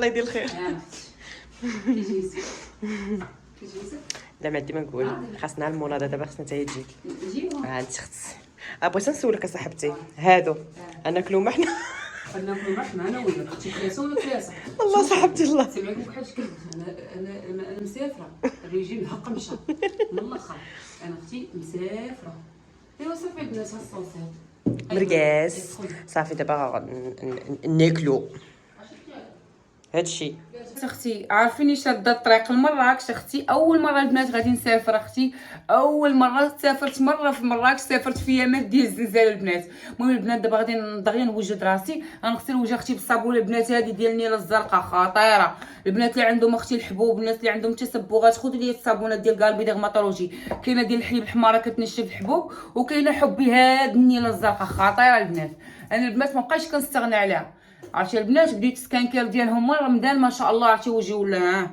الله يدير الخير. كيجيزي لا ما عندي ما نقول، خاصنا المناضه دابا خاصنا حتى هي تجي. نجيبو انت اختي بغيت نسولك اصاحبتي هادو ناكلو ما حنا ناكلو معنا انا وياك اختي كلاسه ولا كلاسه. والله صاحبتي الله سمعكم بحال شكل انا مسافره الريجيم هق مشى من الاخر. انا اختي مسافره. ايوا صافي البنات الصوصات مرقاس صافي دابا ناكلو هادشي. اختي عارفيني شاده الطريق لمراكش اختي. اول مره البنات غادي نسافر اختي. اول مره سافرت مره في مراكش سافرت في يامات ديال الزلزال البنات. المهم البنات دابا غادي دغيا نوجد راسي غنغسل وجه اختي بالصابونه البنات. هذه ديال النيله الزرقاء خطيره. البنات اللي عندهم اختي الحبوب الناس اللي عندهم تسبغات خذوا لي الصابونه ديال قلبي ديرماتولوجي. كاينه ديال الحليب الحماره كتنشف الحبوب وكاينه حبي هاد النيله الزرقاء خطيره البنات. انا البنات ما بقيتش كنستغنى عليها. عرفتي البنات بديت سكان كير ديالهم من رمضان ما شاء الله. عرفتي وجهي ولا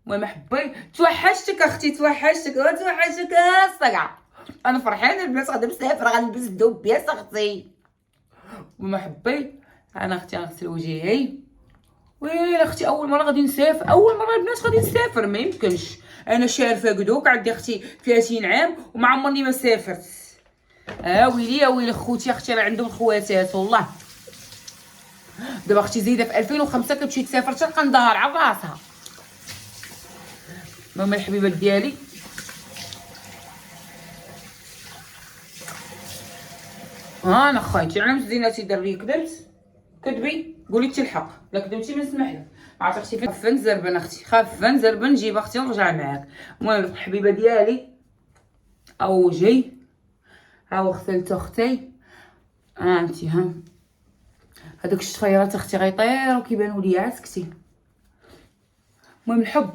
المهم حبي توحشتك اختي توحشتك وتوحشتك الصقع. انا فرحانه البنات غادي مسافره غنلبس الدوب بياس اختي. المهم حبي انا اختي غنغسل وجهي. ويلي اختي اول مره غادي نسافر. اول مره البنات غادي نسافر ما يمكنش. انا شارفه قدوك عندي اختي 30 عام وما عمرني ما سافرت. ويلي يا ويلي خوتي اختي راه عندهم خواتات والله. دابا اختي زايده في 2005 كتمشي تسافر تلقى النهار على راسها. ماما الحبيبات ديالي انا خايتي على مزيناتي دري كذبت كذبي قولي انت الحق لا كذبتي ما نسمح لك. عرفتي اختي فين خاف نزربن اختي خاف نزربن نجيب اختي ونرجع معاك. المهم الحبيبه ديالي او وجهي ها غسلت اختي. انت ها هذوك الشفيرات اختي غيطيروا كيبانوا لي عسكتي. المهم الحب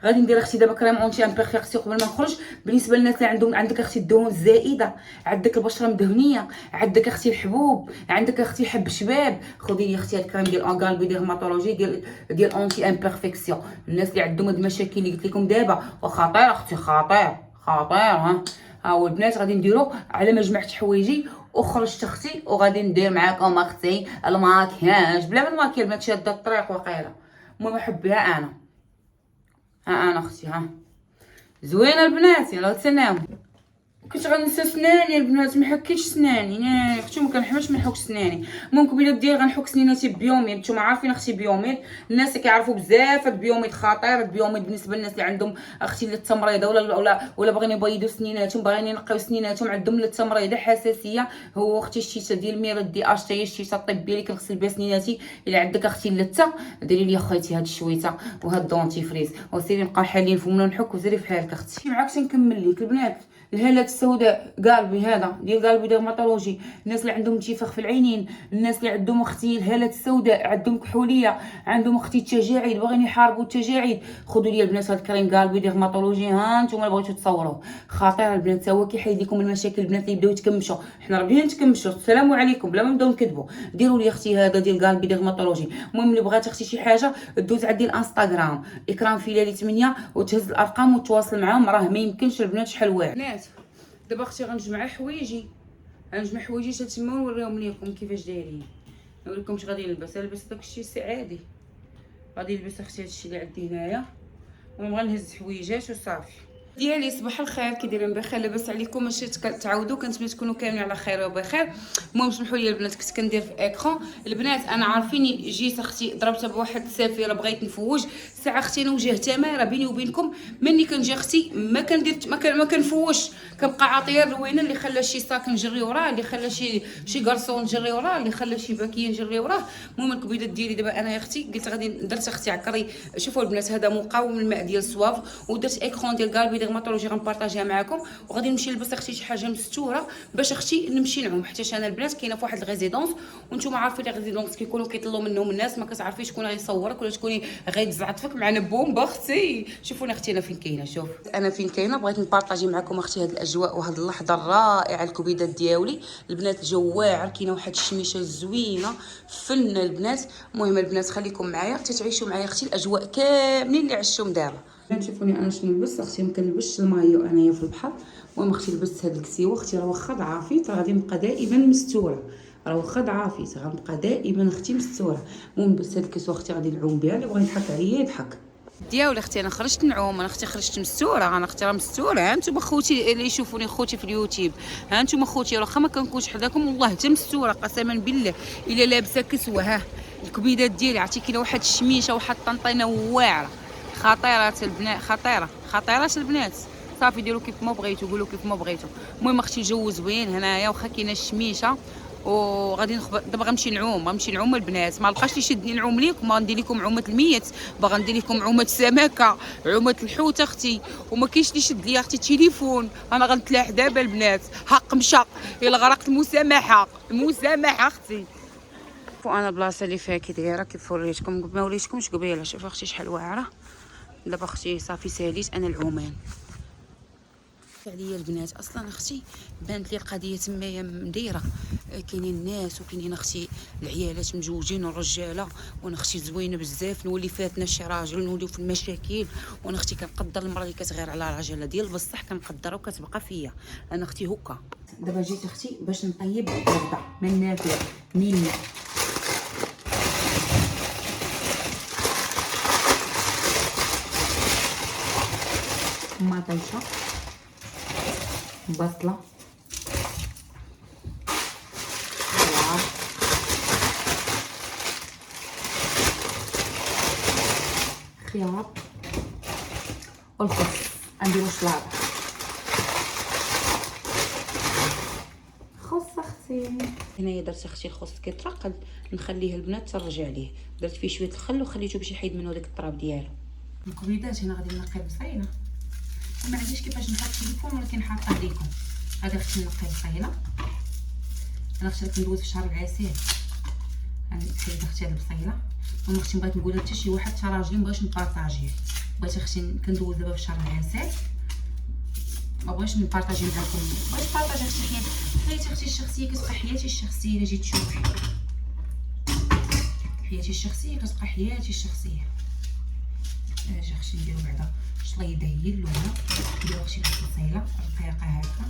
غادي ندير اختي دابا كريم اونتي امبيرفي اختي قبل ما نخرج. بالنسبه للناس اللي عندهم عندك اختي الدهون الزائده عندك البشره مدهنيه عندك اختي الحبوب عندك اختي حب شباب خذي لي اختي هاد الكريم ديال اغالبي ديرماتولوجي ديال اونتي امبيرفيكسيون. الناس اللي عندهم هاد المشاكل اللي قلت لكم دابا وخطير اختي خطير ها هو البنات غادي نديرو على ما جمعت حوايجي وخرجت اختي وغادي ندير معاكم اختي الماكياج بلا ما الماكياج البنات شاده الطريق وقيله. المهم حبيها انا اختي ها زوينه البنات يلا تسناو. كنت غنسى سناني البنات ما حكيتش سناني انا اختي ما كنحماش ما نحك سناني. المهم قبيله ديالي غنحك سنيناتي بيوميد. نتوما عارفين اختي بيوميد الناس اللي كيعرفوا بزاف بيوميد خطير. بيوميد بالنسبه للناس اللي عندهم اختي التمريضه ولا باغيين يبيضوا سنيناتهم باغيين ينقيو سنيناتهم عندهم التمريضه حساسيه. هو اختي الشيشه ديال ميرود دي اش تي الشيشه الطبيه اللي كنغسل بها سنيناتي. الا عندك اختي اللته ديري لي خيتي هاد الشويته وهاد الدونتي فريز وسيري نبقاو حالين فمنا نحك وزيري في حالك اختي. معاك تنكمل لك البنات الهالات السوداء قلبي هذا ديال قلبي ديرماتولوجي. الناس اللي عندهم انتفاخ في العينين الناس اللي عندهم اختي الهالات السوداء عندهم كحوليه عندهم اختي التجاعيد باغيين يحاربوا التجاعيد خذوا لي البنات هذا الكريم قلبي ديرماتولوجي. ها نتوما بغيتو تصوروه خطير البنات هو كيحيد لكم المشاكل. البنات اللي بداو يتكمشوا حنا راه بدينا نتكمشوا السلام عليكم بلا ما نبداو نكذبوا ديروا لي اختي هذا ديال قلبي ديرماتولوجي. المهم اللي بغات اختي شي حاجه دوز عندي الانستغرام اكرام فيلالي 8 وتهز الارقام وتواصل معاهم راه ما يمكنش البنات شحال واعر. دابا اختي غنجمع حوايجي حتى تما ونوريهم ليكم كيفاش دايرين. نوريكم اش غادي نلبس. لبس داكشي عادي غادي نلبس اختي هادشي اللي عندي هنايا. المهم غنهز حويجات وصافي ديالي. صباح الخير كي دايرين بخير لاباس عليكم ماشي تعاودوا كنتمنى تكونوا كاملين على خير وبخير. المهم سمحوا لي البنات كنت كندير في اكران البنات. انا عارفيني جيت اختي ضربتها بواحد السافره بغيت نفوج ساعه اختي انا وجه تماره بيني وبينكم مني كنجي اختي ما كندير ما كنفوش كنبقى عاطيه الروينه اللي خلى شي ساكن نجري وراه اللي خلى شي كارصون نجري وراه اللي خلى شي باكيه نجري وراه. المهم الكبيدات ديالي دابا انا يا اختي قلت غادي درت اختي عكري. شوفوا البنات هذا مقاوم للماء ديال الصواف ودرت اكران ديال قلبي ديرماتولوجي غنبارطاجيها معكم وغادي نمشي نلبس اختي شي حاجه مستوره باش اختي نمشي نعوم. حتى انا البنات كاينه فواحد الريزيدونس وانتم عارفين لي ريزيدونس كيكونوا كيطلوا منهم الناس ما كتعرفيش شكون غيصورك ولا شكون غيتزعطفك معنا بومبا اختي. شوفوني اختي انا فين كاينه. شوف انا فين كاينه بغيت نبارطاجي معكم اختي هاد الاجواء وهاد اللحظه الرائعه الكبيدات ديالي البنات. الجو واعر كاينه واحد الشميشه زوينه فن البنات. المهم البنات خليكم معايا تتعيشوا معايا اختي الاجواء كاملين اللي عشتهم دابا. شوفوني انا شنو لبست اختي ما كنلبسش المايو انايا في البحر. المهم اختي لبست هاد الكسيوه اختي راه واخا ضعافيت راه غادي نبقى دائما مستوره. راه واخا ضعافيت غنبقى دائما اختي مستوره. المهم بس هاد الكسوه اختي غادي نعوم بها، اللي بغى يضحك عليا يضحك. دياول اختي انا خرجت نعوم، انا اختي خرجت مستوره، انا اختي راه مستوره. ها انتم خوتي اللي يشوفوني خوتي في اليوتيوب، ها انتم خوتي واخا ما كنكونش حداكم والله حتى مستوره قسما بالله. الا لابسه كسوه ها الكبيدات ديالي عرفتي كاينه واحد الشميشه واحد الطنطينه واعره خطيره البنات، خطيره البنات. صافي ديروا كيف ما بغيتوا، قولوا كيف ما بغيتوا. المهم اختي الجو زوين هنايا واخا كاينه الشميشه. وغادي دابا غنمشي نعوم البنات، ما لقاش اللي يشدني نعوم ليكم، غندير لكم عومه الميت، باغا ندير لكم عومه السمكه، عومه الحوت اختي. وما كاينش اللي يشد لي اختي التليفون، انا غنتلاح دابا البنات. حق مشى الا غرقت المسامحه اختي. وانا البلاصه اللي فيها كي دايره كيف وريتكم، ما وريتكمش قبيله. شوفوا اختي شحال واعره. دابا اختي صافي ساليت انا العومان عليا البنات. اصلا اختي بانت لي القضيه تمايا مديره، كاينين الناس وكاينين اختي العيالات مجوجين والرجاله، وانا اختي زوينه بزاف. نولي فاتنا شي راجل نوليو في المشاكل، وانا اختي كنقدر المراه اللي كتغير على راجلها ديال بصح كنقدرها وكتبقى فيا. انا اختي هكا. دابا جيت اختي باش نطيب الغدا من نافله نيني. مطيشه، بصله، خيار والخس. نديرو شلاضه خص اختي. هنايا درت اختي الخص كيترقد نخليه البنات ترجع ليه. درت فيه شويه الخل وخليته باش يحيد منه داك التراب ديالو. الكبيدات هنا غادي نقي البصيله، ما عنديش كيفاش نحط التليفون ولكن حاطه ليكم. غادي اختي نقي البصيله. انا اختي كندوز في شهر العسل، يعني حيد اختي هاد البصيله. وما اختي بغيت نقولها حتى شي واحد تا راجلي مبغيتش نبارطاجيه، بغيت اختي كندوز دابا في شهر العسل، ما بغيتش نبارطاجي معاكم. بغيت نبارطاجي اختي حياتي اختي الشخصيه، كتبقى حياتي الشخصيه. الا جيت تشوفي حياتي الشخصيه كتبقى حياتي الشخصيه. اجي اختي نديرو بعدا شليضه هي الاولى. نديرو اختي البصيله رقيقه هكا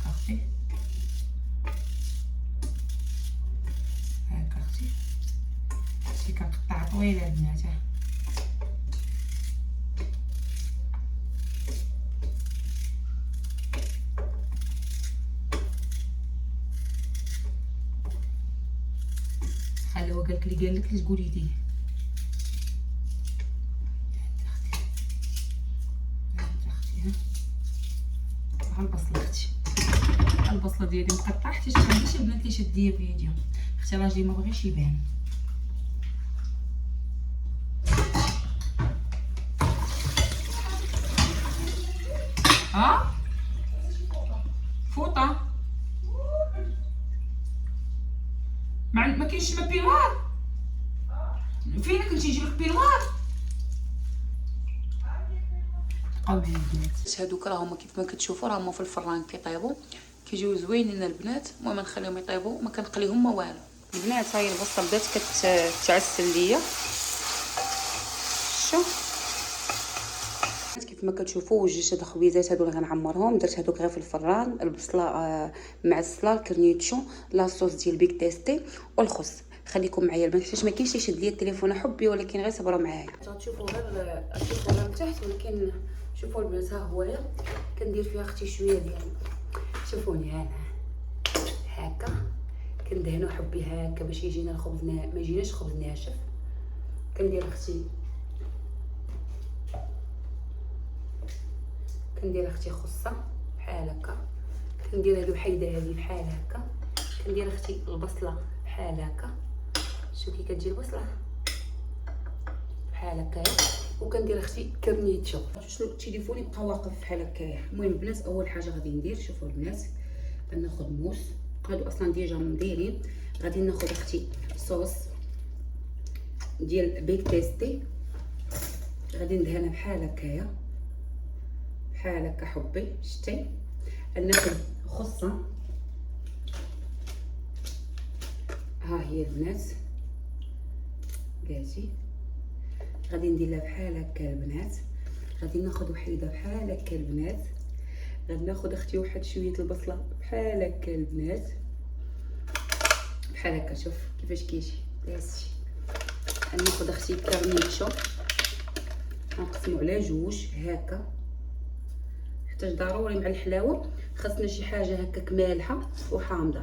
اختي، هكا اختي كنقطع طويله البنات. خليوه قالك لي قالك لي تقولي دي البصله اختي. البصله ديالي مقطعه حتى شي البنات اللي شاديه فيديو. اختي راجلي ما بغيش يبان. ها فوطه ما كاينش ما بينوار. فين كنتي نجيب لك بينوار؟ قولي البنات هادوك راهما كيف ما كتشوفوا راهما في الفران كيطيبوا كيجيو زوينين البنات. المهم نخليهم يطيبوا ما كنقليهم ما والو. البنات هاي البصله بدات كتعسل ليا. شوف كيف ما كتشوفوا وجدت هاد الخبيزات هادو اللي غنعمرهم. درت هادوك غير في الفران، البصله معسله، الكرنيتشو، لاصوص ديال بيك تيستي والخس. خليكم معايا البنات حيت ما كاينش يشد ليا التليفون حبي، ولكن غير صبروا معايا. غتشوفوا غير من تحت، ولكن شوفوا البنات ها هويا كندير فيها اختي شويه ديال، شوفوني انا هكا كندهنو حبي هكا باش يجينا الخبز ما يجيناش خبز ناشف. كندير اختي خصه بحال هكا، كندير هاد الوحيده هادي بحال هكا، كندير اختي البصله بحال هكا. شوفي كي كتجي البصله بحال هكايا، وكندير اختي كرنيتشو. شنو التليفون يبقى واقف بحال هكايا. المهم البنات اول حاجه غادي ندير، شوفوا البنات غناخذ موس، هادو اصلا ديجا مديرين. غادي ناخذ اختي صوص ديال بيك تيستي، غادي ندهنها بحال هكايا بحال هكا حبي. شتي ناخذ خصه ها هي البنات بلاتي، غادي ندير لها بحال هكا البنات. غادي ناخذ وحيده بحال هكا البنات. غادي ناخذ اختي واحد شويه البصله بحال هكا البنات. بحال هكا. شوف كيفاش كيجي دايرتي. ناخذ اختي كارنيتشو نقسمو على جوج هكا، حيت ضروري مع الحلاوه خاصنا شي حاجه هكاك مالحه وحامضه.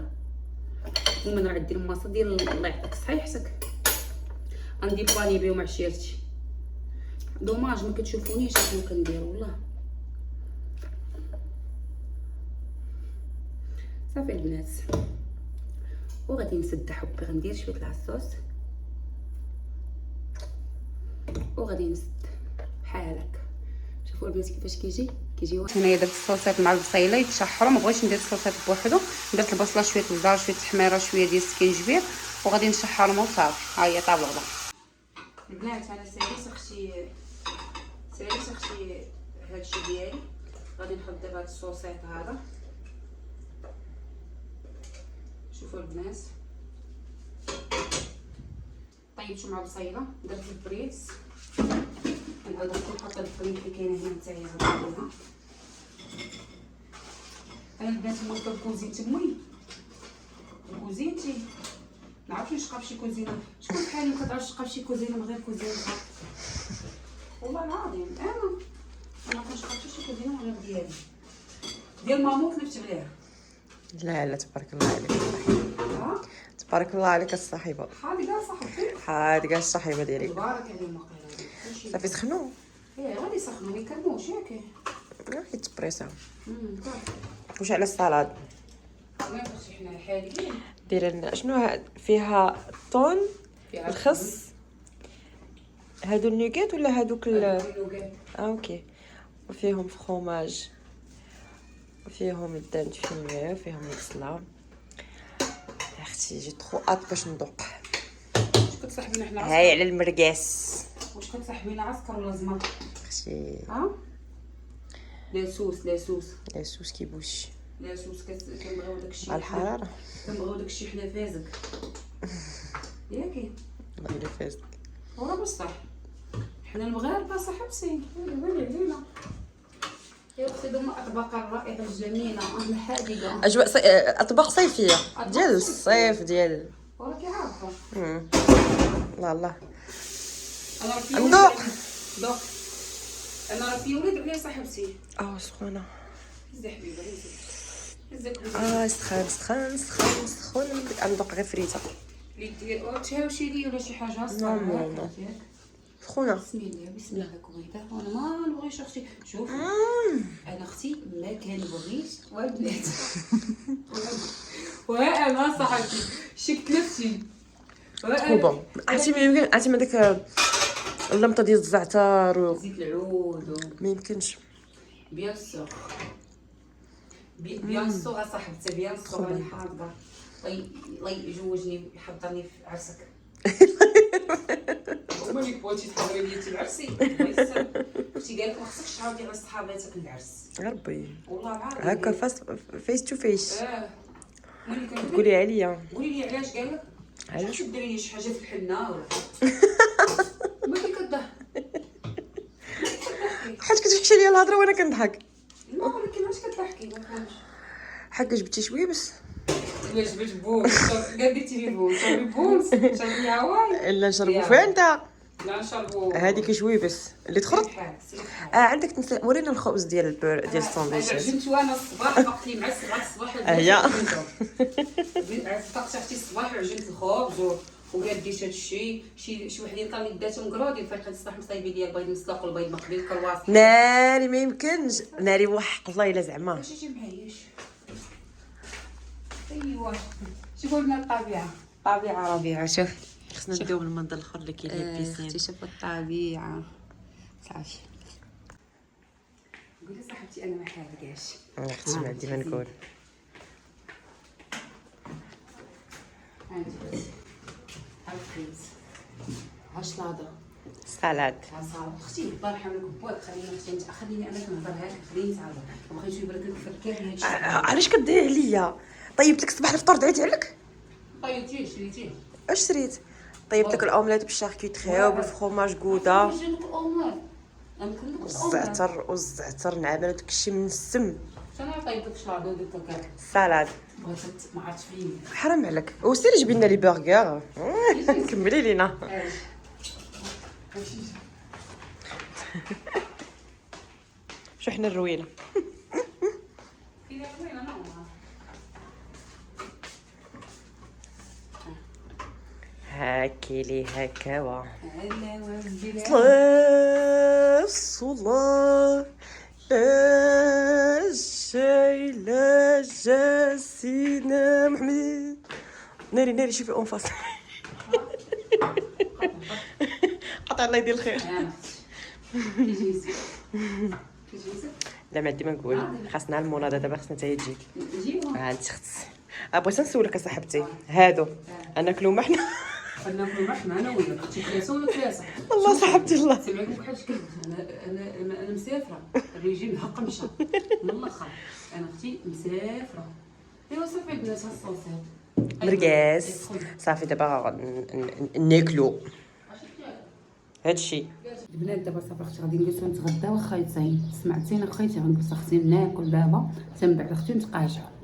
ومن غادي ندير الماصه ديال الله يعطيك صحيحتك، غندي باني بيو مع عشيرتي. دوماج ما كتشوفونيش شنو كندير والله. صافي البنات، وغادي نسد حبي، غندير شويه العصوص وغادي نسد بحال هكا. شوفوا البنات كيفاش كيجي هنايا. درت الصوصات مع البصيله يتشحروا، ما بغيتش ندير الصوصات بوحدو. درت البصله شويه الخضار شويه التحميره شويه ديال السكينجبير وغادي نشحرهم وصافي. ها هي طاب الغدا البنات. انا ساليت اختي هادشي ديالي. غادي نحط دابا هاد الصوصات هذا. شوفوا البنات طيبتو مع البصيله. درت البريت، نعاود نحط الفريت اللي كاينه هنا حتى هي غنحطها. انا البنات موالفه الكوزين تموي كوزينتي، نعرفش نشقى فشي كوزينه. شكون بحالي ما كتعرفش تشقى فشي كوزينه من غير كوزينه؟ والله العظيم انا كنشقى فشي كوزينه من غير ديال مامو كنكتب ليها. لا تبارك الله عليك. تبارك الله عليك الصاحبه. حاضقه الصاحبه ديالك. تبارك عليهم وقيلا. صافي سخنوا. غادي يسخنوا ما يكرموش ياك. حيت بريسا. واش على السلطه؟ ما درتي حنا حاليين. دير لنا شنو فيها؟ الطون، الخس، هادو النوغات ولا هادوك اوكي. وفيهم فخوماج وفيهم الدنج فينوي وفيهم البصله. اختي جي ترو ات باش ندوق. واش كتصاحبينا حنا عسكر؟ هاي على المرقاس. واش كتصاحبينا عسكر ولا زمر؟ اختي لاسوس كيبوش. لاسوس كنبغيو داكشي الحراره. كنبغيو داكشي حنا فازك ياكي. الله فازك ورا بصح حنا المغاربه صاحبتي. ويلي علينا يا اختي. دوما اطباق الرائعه الجميله الحادقه. اجواء اطباق صيفيه ديال الصيف ديال وراكي عارفه. الله انا في ندوق. انا راه في ولاد عليا صاحبتي. سخونه. هزي حبيبه هزي. سخون. ندوق غير فريته. اللي دير تهاوشي لي ولا شي حاجه لا سخونه. بسم الله كويته. وانا ما نبغيش اختي. شوف انا اختي ما كنبغيش والبنات وانا صاحبتي شكلفتي بون. عرفتي ما يمكن. عرفتي ما داك اللمطه ديال الزعتر زيت العود ما يمكنش. بيان سور صاحبتي بيان سور. راني حاضره. الله يجوجني يحضرني في عرسك. مالك بغيتي تحضري لي العرسي الله يسلمك. اختي قالت ما خصكش تعاودي على صحاباتك العرس. ربي والله العظيم هكا فيس تو فيس. ملي كنقول تقولي عليا. قولي لي علاش قال لك؟ علاش ديري لي شي حاجه في الحنه ولا مالك كضحك؟ حيت كتفحشي ليا الهضره وانا كنضحك. لا ولكن علاش كضحكي؟ ما فهمتش. حق جبتي شويه بس. علاش باش بون قال درتي لي بون شربي بون شربي هواي. لا نشربوا فانتا. لا نشربوا هذيك شويه بس اللي تخرج. عندك ورينا الخبز ديال ديال الساندويتش. عجنت وانا الصباح فقت لي مع 7 الصباح. فقت اختي الصباح وعجنت الخبز وقال ديت هادشي. شي وحدين طالين داتهم كرودي فايقين الصباح مصايبين ليا البيض مسلوق والبيض مقلي الكرواس. ناري ما يمكنش. ناري وحق الله الا زعما. واش يجي معايش. ايوا شوفوا لنا الطبيعه ربيعه. شوف خصنا نديو المنظر الاخر اللي كاين لي بيسين. اختي شوفوا الطبيعه صافي. قولي صاحبتي انا ما حالقاش. اختي ما عندي ما نقول. عندي الفريز هاشلاده سالاد. اختي الله يرحم لك بواك. خليني انا كنهضر هاك. خليني نتعرض. ما بغيتش يبرك لك الفكر هادشي. علاش كديري عليا؟ طيبت لك الصباح الفطور دعيتي عليك. طيبتيه شريتيه. اش شريت؟ طيبت لك الاومليت بالشاركوتري وبالفرماج غودا. الزعتر والزعتر نعمل داكشي من السم. شنو عطيت لك شلاضه وديت لك سالاد. بغيت ما عرفتش فين حرام عليك وسير جبي لنا لي برغر. كملي لينا. شو حنا الروينه. هاكي لي هكاوا صلاة لا شي لا جاسينا محمد. ناري شوفي اونفاس. قطع الله يدير الخير. لا ما عندي ما نقول، خاصنا المناضه دابا، خاصنا حتى هي تجي. انت اختي بغيت نسولك اصاحبتي، هادو ناكلو ما حنا ناكلو ما حنا انا وياك كنتي كلاسه ولا كلاسه. والله صاحبتي الله سمعت بحال كذب. انا مسافره، الريجيم الحق مشى من الاخر. انا اختي مسافره. ايوا صافي البنات الصوصات مرقاس صافي دابا ناكلو هادشي. البنات دابا صافي اختي غادي نجلسو نتغداو. خايتين سمعتينا خايتي غنجلس اختي ناكل دابا، تنبع اختي نتقاجعو.